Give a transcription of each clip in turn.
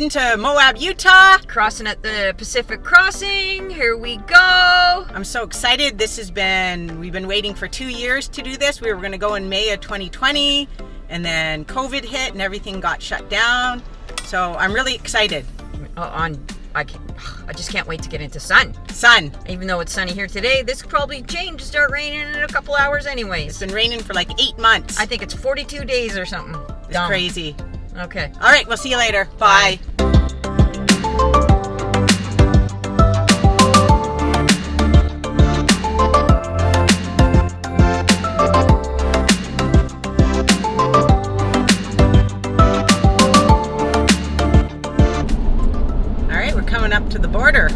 heading to Moab, Utah. Crossing at the Pacific Crossing. Here we go. I'm so excited. We've been waiting for 2 years to do this. We were going to go in May of 2020, and then COVID hit and everything got shut down. So I'm really excited. I just can't wait to get into sun. Even though it's sunny here today, this could probably change to start raining in a couple hours anyways. It's been raining for like 8 months. I think it's 42 days or something. It's crazy. Okay. All right, we'll see you later. Bye. All right, we're coming up to the border.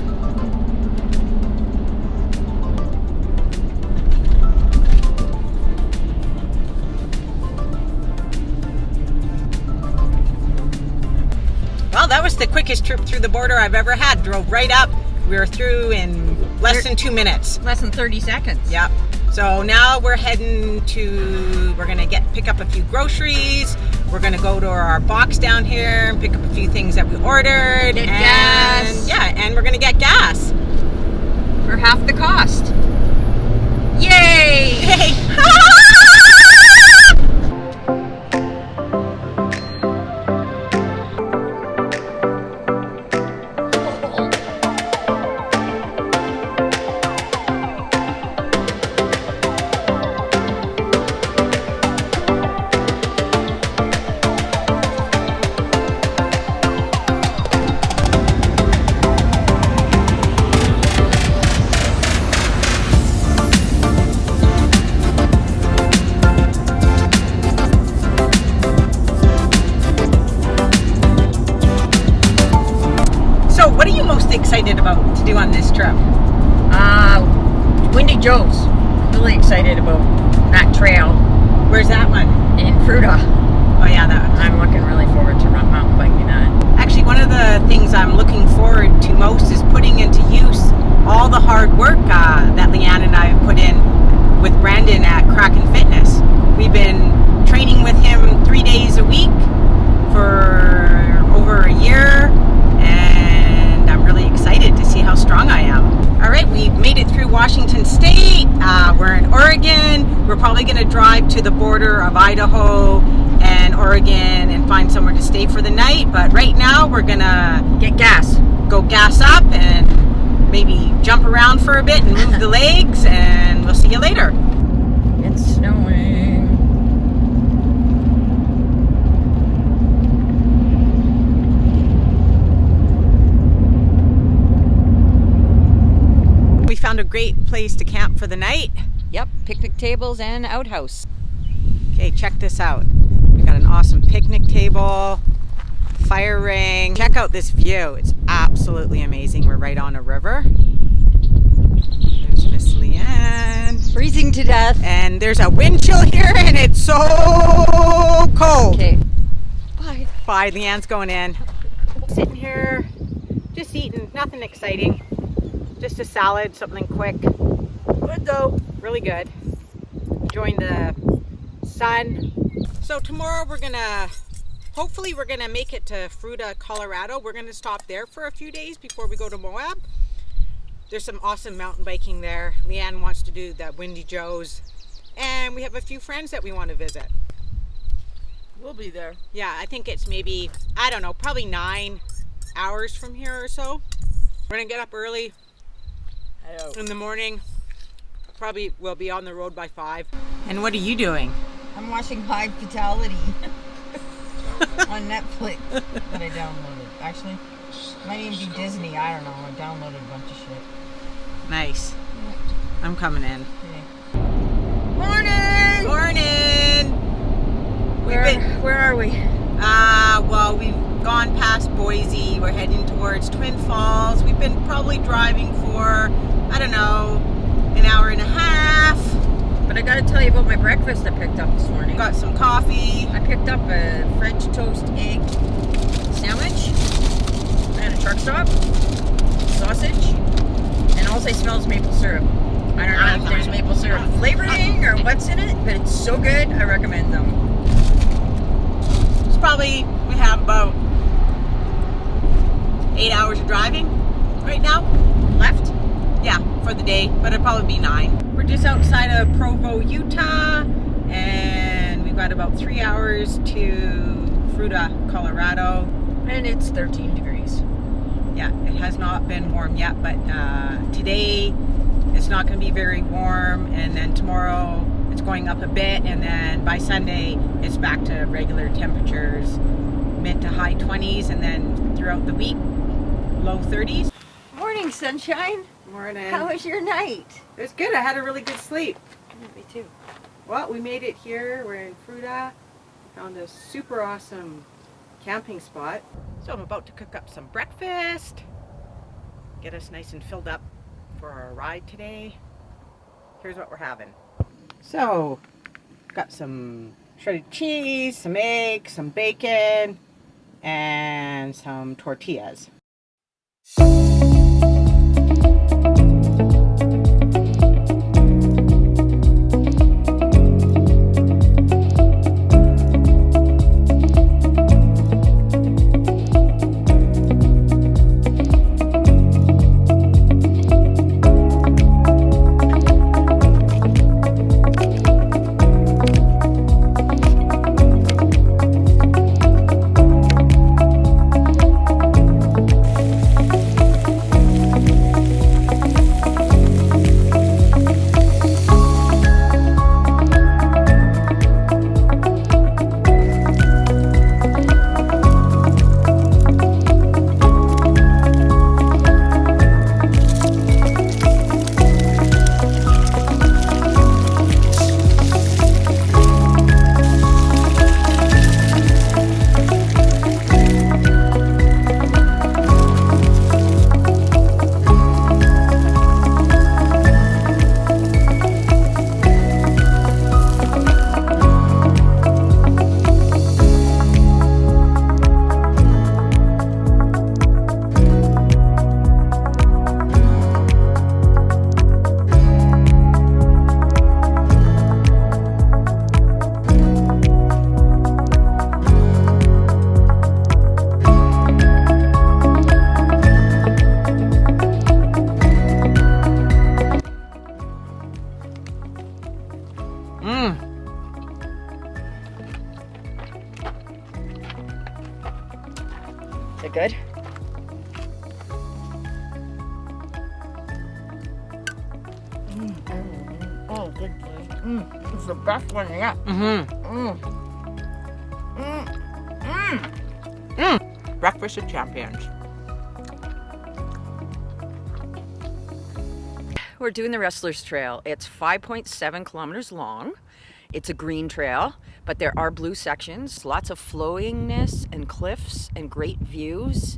Well, that was the quickest trip through the border I've ever had. Drove right up. We were through in less than 2 minutes. Less than 30 seconds. Yep. So now we're we're gonna pick up a few groceries. We're gonna go to our box down here and pick up a few things that we ordered. Get gas. Yeah, and we're gonna get gas. For half the cost. Yay! Hey! What are you most excited about to do on this trip? Windy Joe's. Really excited about that trail. Where's that one? In Fruita. Oh yeah, that one. I'm looking really forward to mountain biking that. Actually, one of the things I'm looking forward to most is putting into use all the hard work that Leanne and I have put in with Brandon at Kraken Fitness. We've been training with him 3 days a week for over a year, and I'm really excited to see how strong I am. All right, we've made it through Washington State. We're in Oregon. We're probably going to drive to the border of Idaho and Oregon and find somewhere to stay for the night. But right now, we're going to get gas. Go gas up and maybe jump around for a bit and move the legs, and we'll see you later. It's snowing. We found a great place to camp for the night. Yep, picnic tables and outhouse. Okay, check this out. We got an awesome picnic table, fire ring. Check out this view. It's absolutely amazing. We're right on a river. There's Miss Leanne. Freezing to death. And there's a wind chill here, and it's so cold. Okay. Bye. Bye. Leanne's going in. Sitting here, just eating. Nothing exciting. Just a salad, something quick. Good though. Really good. Enjoying the sun. So tomorrow hopefully we're gonna make it to Fruita, Colorado. We're gonna stop there for a few days before we go to Moab. There's some awesome mountain biking there. Leanne wants to do the Windy Joe's. And we have a few friends that we want to visit. We'll be there. Yeah, I think it's maybe, I don't know, probably 9 hours from here or so. We're gonna get up early in the morning. Probably we'll be on the road by 5. And what are you doing? I'm watching High Fatality on Netflix that I downloaded. Actually, it might even be Disney. I don't know. I downloaded a bunch of shit. Nice. I'm coming in. Okay. Morning! Morning! Where are we? Well, we've gone past Boise. We're heading towards Twin Falls. We've been probably driving for, I don't know, an hour and a half. But I gotta tell you about my breakfast I picked up this morning. Got some coffee. I picked up a French toast egg sandwich at a truck stop, sausage, and all I smell is maple syrup. I don't know if there's maple syrup flavoring or what's in it, but it's so good, I recommend them. It's probably, we have about 8 hours of driving right now. Left? Yeah, for the day, but it'll probably be 9. We're just outside of Provo, Utah, and we've got about 3 hours to Fruita, Colorado. And it's 13 degrees. Yeah, it has not been warm yet, but today it's not going to be very warm, and then tomorrow it's going up a bit, and then by Sunday it's back to regular temperatures, mid to high 20s, and then throughout the week, low 30s. Morning, sunshine. Morning. How was your night? It was good. I had a really good sleep. Me too. Well, we made it here. We're in Fruita. Found a super awesome camping spot. So I'm about to cook up some breakfast, get us nice and filled up for our ride today. Here's what we're having. So, got some shredded cheese, some eggs, some bacon, and some tortillas. Is it good? Oh, good. It's the best one yet. Breakfast of champions. We're doing the Rustlers Trail. It's 5.7 kilometers long. It's a green trail, but there are blue sections, lots of flowingness and cliffs and great views.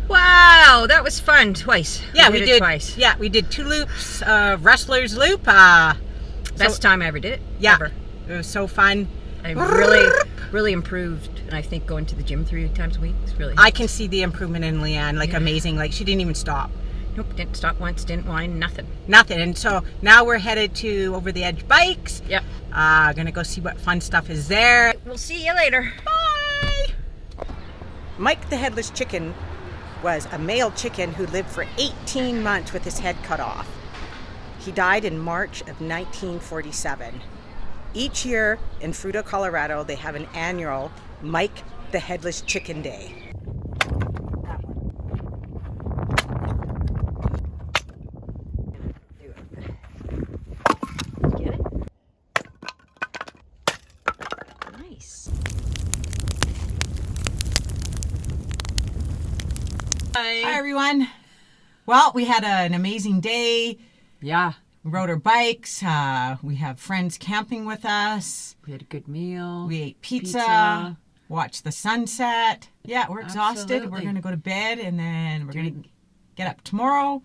Wow, that was fun twice. Yeah, we did twice. Yeah, we did 2 loops of Rustlers Loop. Best time I ever did it. Yeah, ever. It was so fun. I really improved, and I think going to the gym 3 times a week is really I can see the improvement in Leanne, like amazing. Like she didn't even stop. Nope, didn't stop once, didn't whine, nothing. Nothing. And so now we're headed to Over the Edge Bikes. Yep. Gonna go see what fun stuff is there. We'll see you later. Bye. Mike the Headless Chicken was a male chicken who lived for 18 months with his head cut off. He died in March of 1947. Each year in Fruita, Colorado, they have an annual Mike the Headless Chicken Day. Get it? Nice. Hi everyone. Well, we had an amazing day. Yeah. We rode our bikes. We have friends camping with us. We had a good meal. We ate pizza. Watched the sunset. Yeah, we're exhausted. Absolutely. We're going to go to bed and then we're going to get up tomorrow.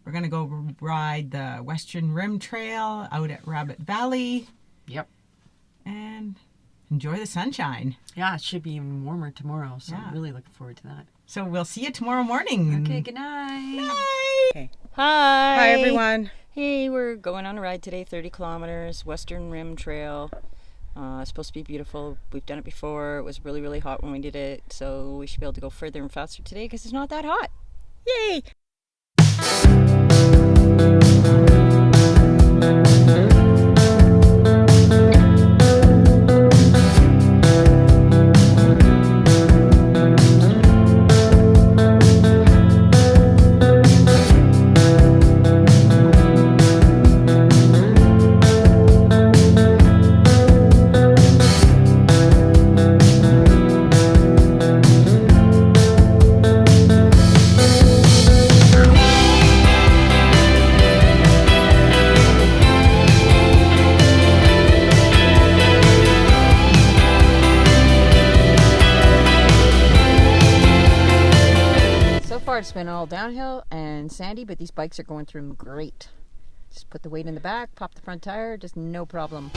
We're going to go ride the Western Rim Trail out at Rabbit Valley. Yep. And enjoy the sunshine. Yeah, it should be even warmer tomorrow, so Yeah. I'm really looking forward to that. So we'll see you tomorrow morning. Okay, good night. Bye. Okay. Hi. Hi everyone. Hey, we're going on a ride today, 30 kilometers, Western Rim Trail. It's supposed to be beautiful. We've done it before. It was really, really hot when we did it, so we should be able to go further and faster today because it's not that hot. Yay. So far it's been all downhill and sandy, but these bikes are going through them great. Just put the weight in the back, pop the front tire, just no problem.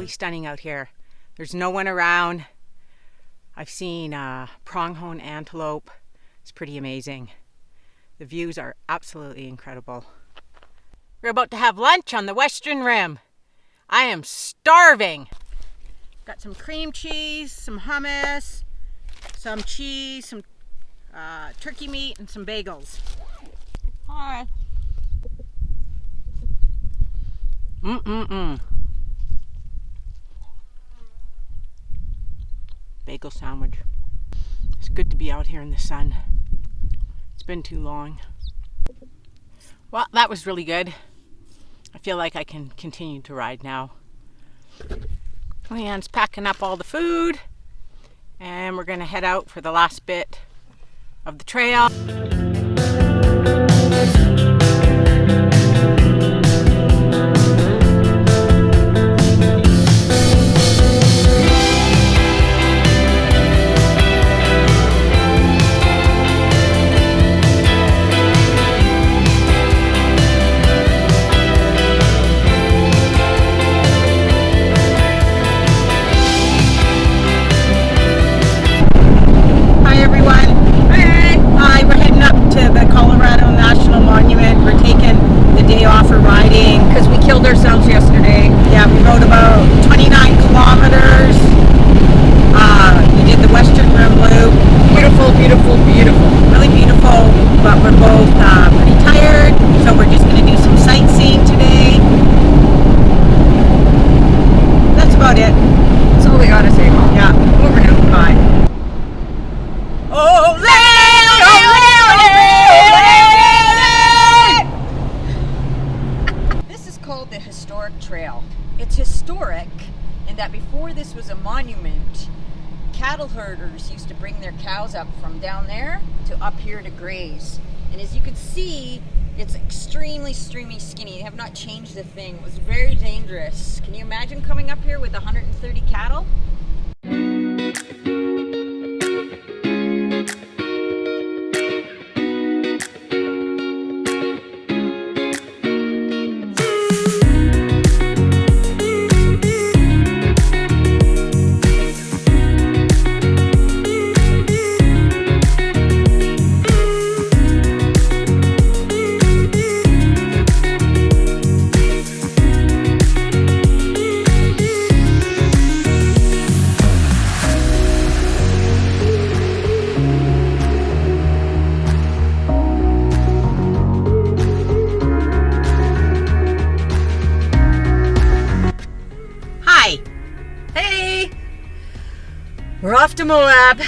Stunning out here. There's no one around. I've seen pronghorn antelope. It's pretty amazing. The views are absolutely incredible. We're about to have lunch on the Western Rim. I am starving. Got some cream cheese, some hummus, some cheese, some turkey meat, and some bagels. Hi. Bagel sandwich. It's good to be out here in the sun. It's been too long. Well, that was really good. I feel like I can continue to ride now. Leanne's packing up all the food and we're gonna head out for the last bit of the trail. Cattle herders used to bring their cows up from down there to up here to graze. And as you can see, it's extremely skinny. They have not changed a thing. It was very dangerous. Can you imagine coming up here with 130 cattle? We're off to Moab.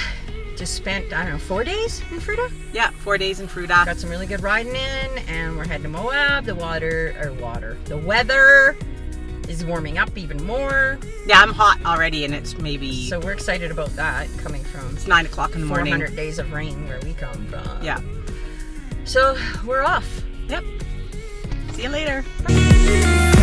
Just spent, I don't know, 4 days in Fruita? Yeah, 4 days in Fruita. Got some really good riding in, and we're heading to Moab. The weather is warming up even more. Yeah, I'm hot already, and it's maybe... So we're excited about that, coming from... It's 9 o'clock in the morning. 400 days of rain where we come from. Yeah. So we're off. Yep. See you later. Bye.